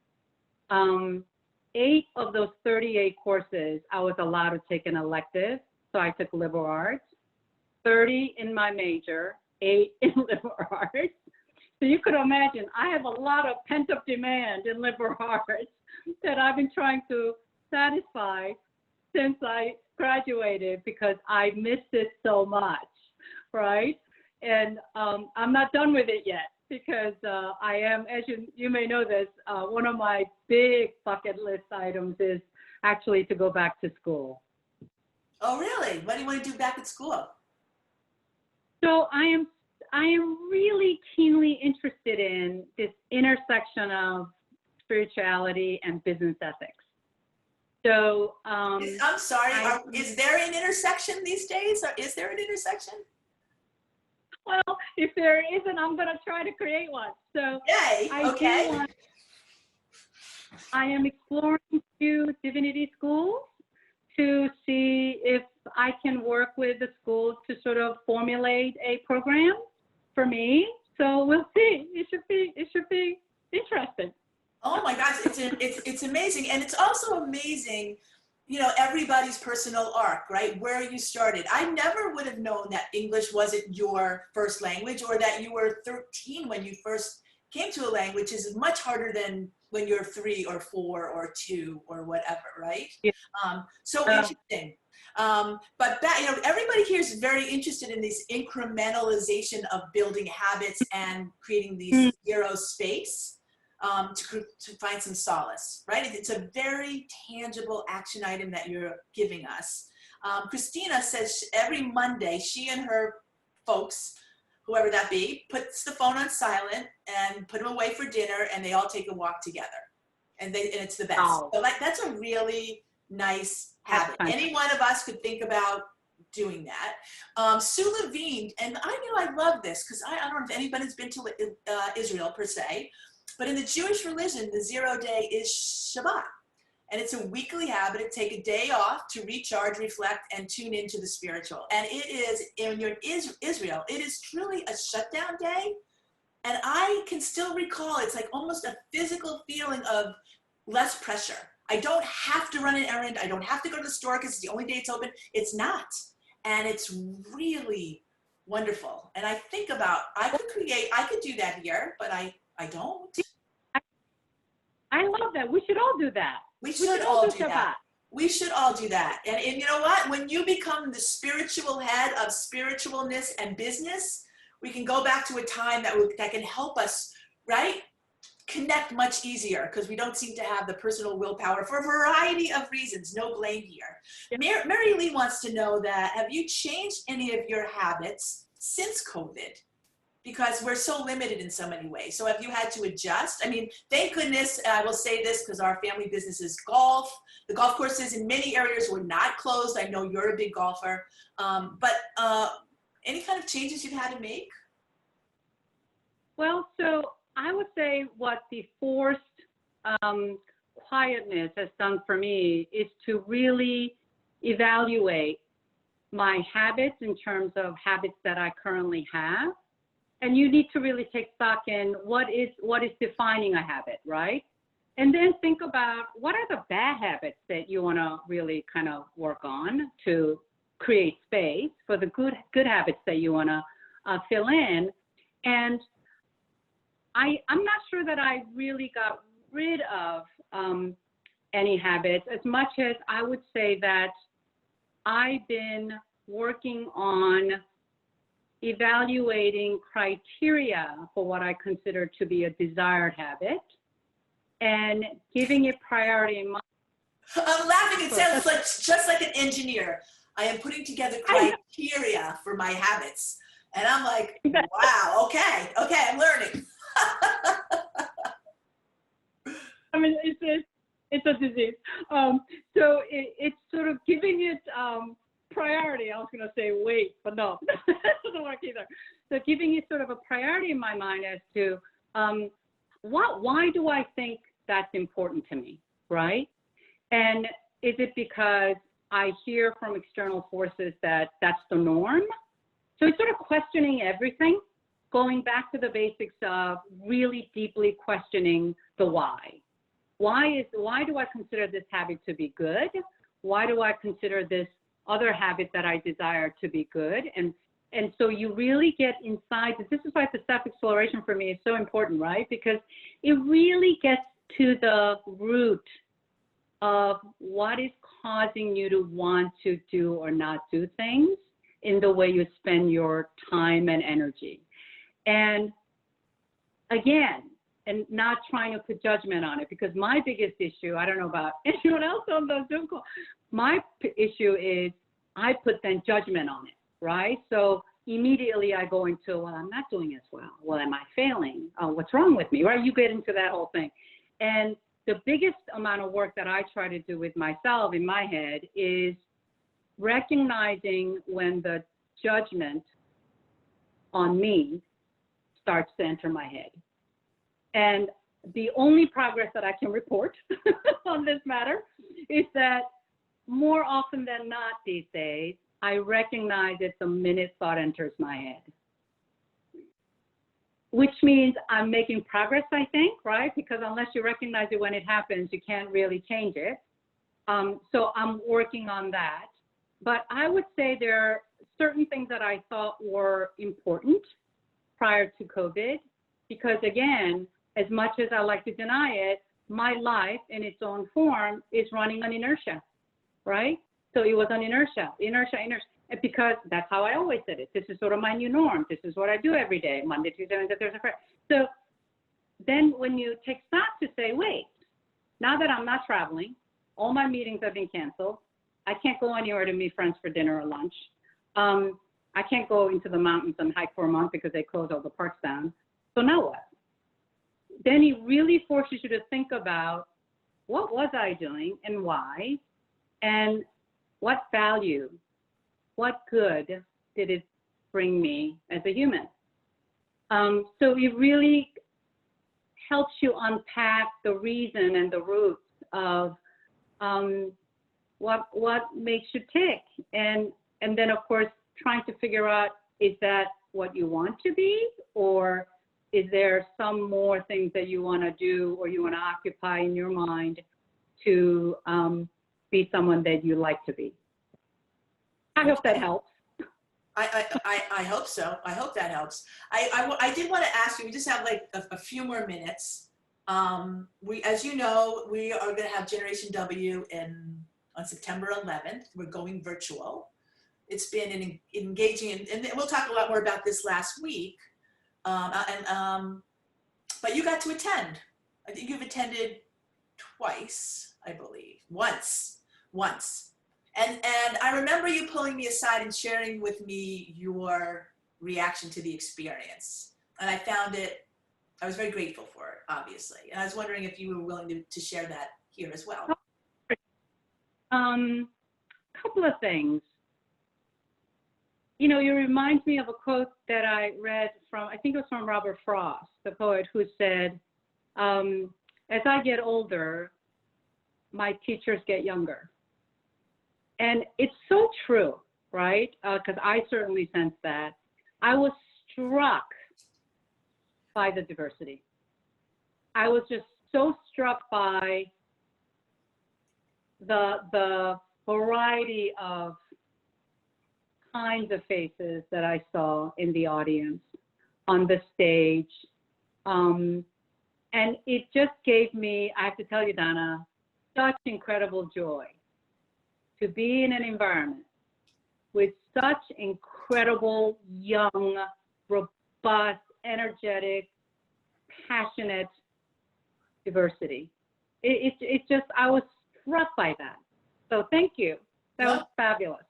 8 of those 38 courses, I was allowed to take an elective. So I took liberal arts, 30 in my major, 8 in liberal arts. So you could imagine, I have a lot of pent-up demand in liberal arts that I've been trying to satisfy since I graduated, because I missed it so much, right? And I'm not done with it yet, because I am, as you may know this, one of my big bucket list items is actually to go back to school. Oh, really? What do you want to do back at school? So I am really keenly interested in this intersection of spirituality and business ethics. So I'm sorry, is there an intersection these days? Or is there an intersection? Well, if there isn't, I'm going to try to create one. So Yay, okay. I am exploring two divinity schools to see if I can work with the schools to sort of formulate a program for me. So we'll see. It should be interesting. Oh my gosh, it's amazing. And it's also amazing, you know, everybody's personal arc, right? Where you started. I never would have known that English wasn't your first language, or that you were 13 when you first came to a language. Is much harder than when you're 3 or 4 or 2 or whatever, right? Yeah. So interesting. But that, you know, everybody here is very interested in this incrementalization of building habits and creating these zero space to find some solace, right? It's a very tangible action item that you're giving us. Christina says every Monday, she and her folks, whoever that be, puts the phone on silent and put them away for dinner, and they all take a walk together. And it's the best. Oh. So like, that's a really nice habit. Any one of us could think about doing that. Sue Levine, and I love this because I don't know if anybody's been to Israel per se, but in the Jewish religion, the 0 day is Shabbat. And it's a weekly habit to take a day off to recharge, reflect, and tune into the spiritual. And it is, when you're in Israel, it is truly a shutdown day. And I can still recall, it's like almost a physical feeling of less pressure. I don't have to run an errand. I don't have to go to the store because it's the only day it's open. It's not. And it's really wonderful. And I think about, I could do that here, but I don't. I love that. We should all do that. We should all do that. We should all do that. And you know what? When you become the spiritual head of spiritualness and business, we can go back to a time that can help us, right? Connect much easier because we don't seem to have the personal willpower for a variety of reasons. No blame here. Yeah. Mary Lee wants to know that, have you changed any of your habits since COVID? Because we're so limited in so many ways. So have you had to adjust? I mean, thank goodness, I will say this because our family business is golf. The golf courses in many areas were not closed. I know you're a big golfer. But any kind of changes you've had to make? Well, so I would say what the forced quietness has done for me is to really evaluate my habits in terms of habits that I currently have. And you need to really take stock in what is defining a habit, right? And then think about what are the bad habits that you want to really kind of work on to create space for the good habits that you want to fill in. And I'm not sure that I really got rid of any habits as much as I would say that I've been working on evaluating criteria for what I consider to be a desired habit and giving it priority in mind. I'm laughing. It sounds like just like an engineer. I am putting together criteria for my habits. And I'm like, wow, okay, I'm learning. I mean, it's a disease. So it's sort of giving it priority. I was going to say wait, but no, that doesn't work either. So giving it sort of a priority in my mind as to why do I think that's important to me, right? And is it because I hear from external forces that that's the norm? So it's sort of questioning everything, going back to the basics of really deeply questioning the why. Why do I consider this habit to be good? Why do I consider this other habit that I desire to be good? And so you really get inside. This is why the self-exploration for me is so important, right? Because it really gets to the root of what is causing you to want to do or not do things in the way you spend your time and energy. And again, and not trying to put judgment on it, because my biggest issue, I don't know about anyone else on the Zoom call, my issue is I put then judgment on it, right? So immediately I go into, well, I'm not doing as well. Well, am I failing? What's wrong with me, right? You get into that whole thing. And the biggest amount of work that I try to do with myself in my head is recognizing when the judgment on me starts to enter my head. And the only progress that I can report on this matter is that more often than not these days, I recognize it the minute thought enters my head. Which means I'm making progress, I think, right? Because unless you recognize it when it happens, you can't really change it. So I'm working on that. But I would say there are certain things that I thought were important prior to COVID, because again, as much as I like to deny it, my life in its own form is running on inertia, right? So it was on inertia, inertia. Because that's how I always did it. This is sort of my new norm. This is what I do every day, Monday, Tuesday, Wednesday, Thursday, Friday. So then when you take stock to say, wait, now that I'm not traveling, all my meetings have been canceled. I can't go anywhere to meet friends for dinner or lunch. I can't go into the mountains and hike for a month because they closed all the parks down. So now what? Then it really forces you to think about, what was I doing and why? And what value, what good did it bring me as a human? So it really helps you unpack the reason and the roots of what makes you tick. And then, of course, trying to figure out, is that what you want to be? Or is there some more things that you want to do or you want to occupy in your mind to be someone that you like to be? I hope that helps. I hope so. I hope that helps. I did want to ask you, we just have like a few more minutes. As you know, we are going to have Generation W on September 11th. We're going virtual. It's been an engaging, and we'll talk a lot more about this last week. But you got to attend. I think you've attended twice, I believe. Once. And I remember you pulling me aside and sharing with me your reaction to the experience. And I was very grateful for it, obviously. And I was wondering if you were willing to share that here as well. Couple of things. You know, you remind me of a quote that I read from, I think it was from Robert Frost, the poet, who said, as I get older, my teachers get younger. And it's so true, right? Because I certainly sense that. I was struck by the diversity. I was just so struck by the variety of kinds of faces that I saw in the audience, on the stage. And it just gave me, I have to tell you, Donna, such incredible joy to be in an environment with such incredible, young, robust, energetic, passionate diversity. It just, I was struck by that. So thank you. That was fabulous.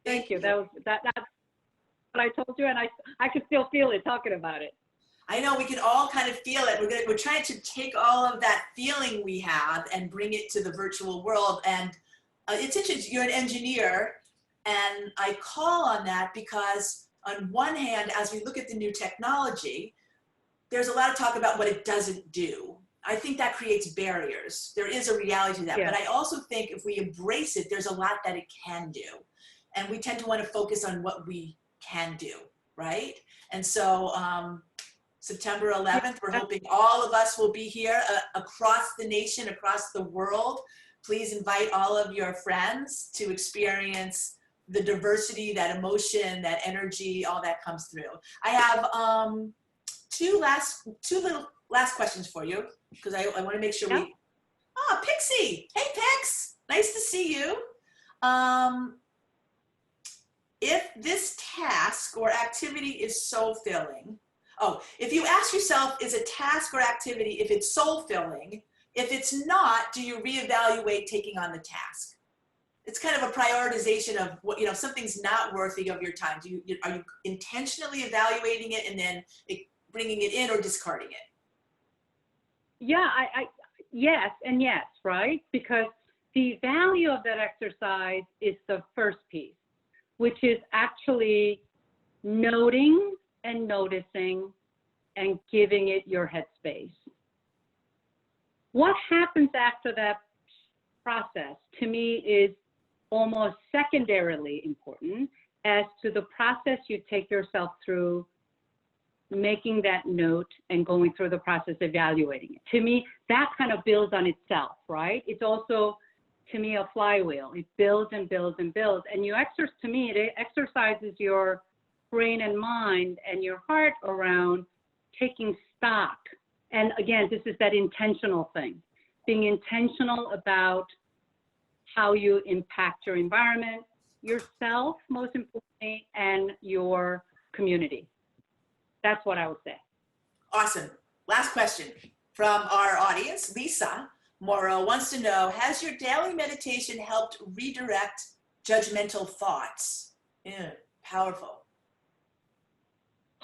Thank you. That's what I told you, and I could still feel it talking about it. I know, we can all kind of feel it. We're trying to take all of that feeling we have and bring it to the virtual world. And it's interesting, you're an engineer, and I call on that because on one hand, as we look at the new technology, there's a lot of talk about what it doesn't do. I think that creates barriers. There is a reality to that, but I also think if we embrace it, there's a lot that it can do. And we tend to want to focus on what we can do, right? And so September 11th, we're hoping all of us will be here across the nation, across the world. Please invite all of your friends to experience the diversity, that emotion, that energy, all that comes through. I have two little last questions for you, because I want to make sure we, Pixie, hey Pix, nice to see you. If this task or activity is soul-filling, if you ask yourself, is a task or activity, if it's soul-filling, if it's not, do you reevaluate taking on the task? It's kind of a prioritization of what, you know, if something's not worthy of your time. Are you intentionally evaluating it and then bringing it in or discarding it? Yeah, yes and yes, right? Because the value of that exercise is the first piece, which is actually noting and noticing and giving it your headspace. What happens after that process, to me, is almost secondarily important as to the process you take yourself through making that note and going through the process, evaluating it. To me, that kind of builds on itself, right? It's also, to me, a flywheel. It builds and builds and builds. And to me, it exercises your brain and mind and your heart around taking stock And again, this is that intentional thing, being intentional about how you impact your environment, yourself, most importantly, and your community. That's what I would say. Awesome. Last question from our audience. Lisa Morrow wants to know, has your daily meditation helped redirect judgmental thoughts? Yeah, powerful.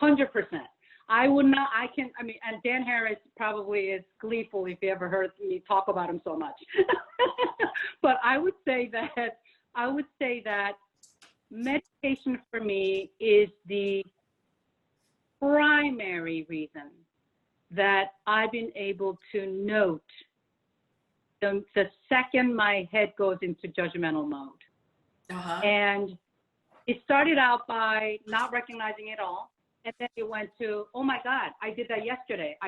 100%. I would not, I mean, and Dan Harris probably is gleeful if you ever heard me talk about him so much. But I would say that meditation for me is the primary reason that I've been able to note the second my head goes into judgmental mode. And it started out by not recognizing it all. And then it went to, oh my God, I did that yesterday.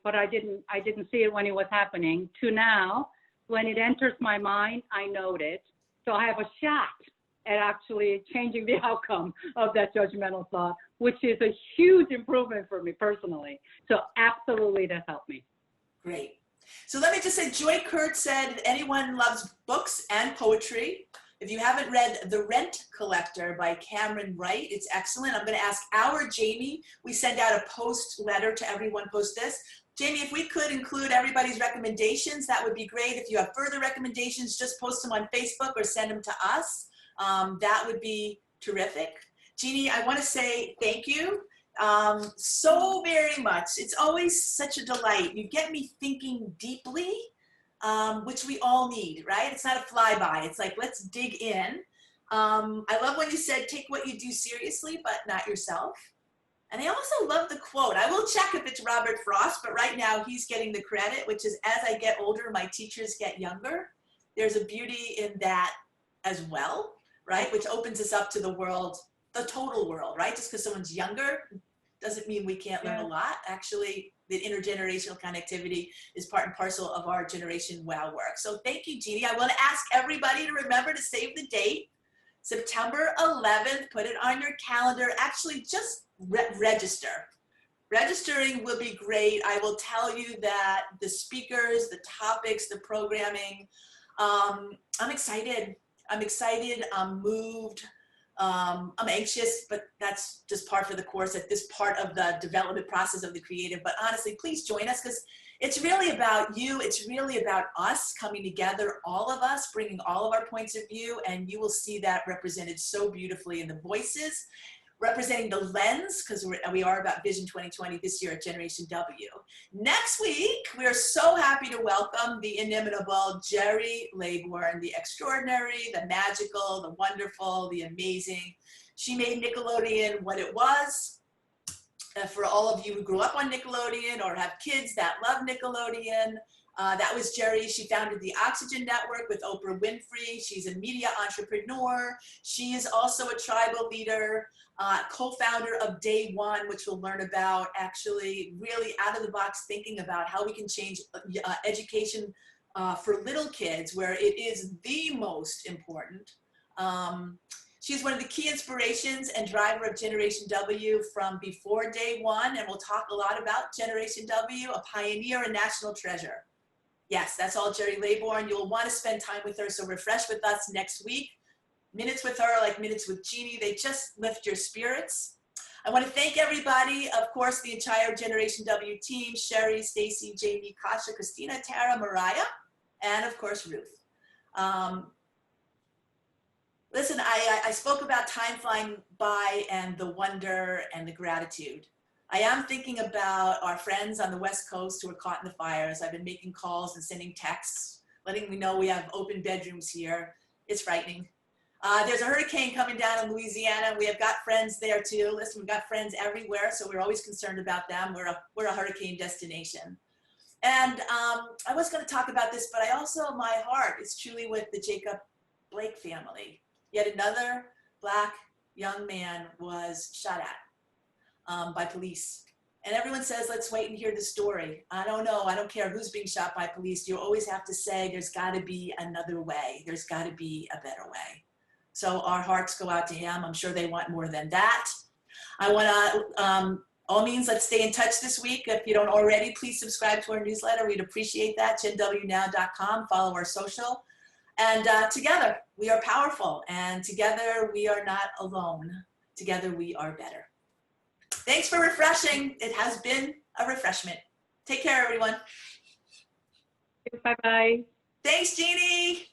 But I didn't see it when it was happening. To now, when it enters my mind, I note it. So I have a shot at actually changing the outcome of that judgmental thought, which is a huge improvement for me personally. So absolutely, that helped me. Great. So let me just say, Joy Kurt said, anyone loves books and poetry. If you haven't read The Rent Collector by Cameron Wright, it's excellent. I'm going to ask our Jamie. We send out a post letter to everyone post this. Jamie, if we could include everybody's recommendations, that would be great. If you have further recommendations, just post them on Facebook or send them to us. That would be terrific. Jeannie, I want to say thank you so very much. It's always such a delight. You get me thinking deeply. Which we all need, right? It's not a flyby. It's like, let's dig in. I love when you said, take what you do seriously, but not yourself. And I also love the quote. I will check if it's Robert Frost, but right now he's getting the credit, which is, as I get older, my teachers get younger. There's a beauty in that as well, right? Which opens us up to the world, the total world, right? Just because someone's younger doesn't mean we can't learn a lot. Actually, the intergenerational connectivity is part and parcel of our Generation Wow work. So thank you, Jeannie. I want to ask everybody to remember to save the date, September 11th, put it on your calendar. Actually, just register. Registering will be great. I will tell you that the speakers, the topics, the programming, I'm excited. I'm moved. I'm anxious, but that's just part of the course at this part of the development process of the creative. But honestly, please join us, because it's really about you. It's really about us coming together, all of us, bringing all of our points of view, and you will see that represented so beautifully in the voices, representing the lens, because we are about Vision 2020 this year at Generation W. Next week, we are so happy to welcome the inimitable Jerry Laybourne, the extraordinary, the magical, the wonderful, the amazing. She made Nickelodeon what it was. For all of you who grew up on Nickelodeon or have kids that love Nickelodeon, that was Jerry. She founded the Oxygen Network with Oprah Winfrey. She's a media entrepreneur. She is also a tribal leader, co-founder of Day One, which we'll learn about, actually really out of the box thinking about how we can change education for little kids, where it is the most important. She's one of the key inspirations and driver of Generation W from before Day One, and we'll talk a lot about Generation W, a pioneer and national treasure. Yes, that's all Jerry Laybourne. You'll want to spend time with her, so refresh with us next week. Minutes with her, like minutes with Jeannie, they just lift your spirits. I want to thank everybody, of course, the entire Generation W team, Sherry, Stacy, Jamie, Kasha, Christina, Tara, Mariah, and of course, Ruth. Listen, I spoke about time flying by and the wonder and the gratitude. I am thinking about our friends on the West Coast who are caught in the fires. I've been making calls and sending texts, letting me know we have open bedrooms here. It's frightening. There's a hurricane coming down in Louisiana. We have got friends there too. Listen, we've got friends everywhere, so we're always concerned about them. We're a hurricane destination. And I was going to talk about this, but I also, my heart is truly with the Jacob Blake family. Yet another Black young man was shot at by police. And everyone says, let's wait and hear the story. I don't know. I don't care who's being shot by police. You always have to say, there's got to be another way. There's got to be a better way. So our hearts go out to him. I'm sure they want more than that. I want to all means, let's stay in touch this week. If you don't already, please subscribe to our newsletter. We'd appreciate that. JenWNow.com. Follow our social. And together, we are powerful. And together, we are not alone. Together, we are better. Thanks for refreshing. It has been a refreshment. Take care, everyone. Bye-bye. Thanks, Jeannie.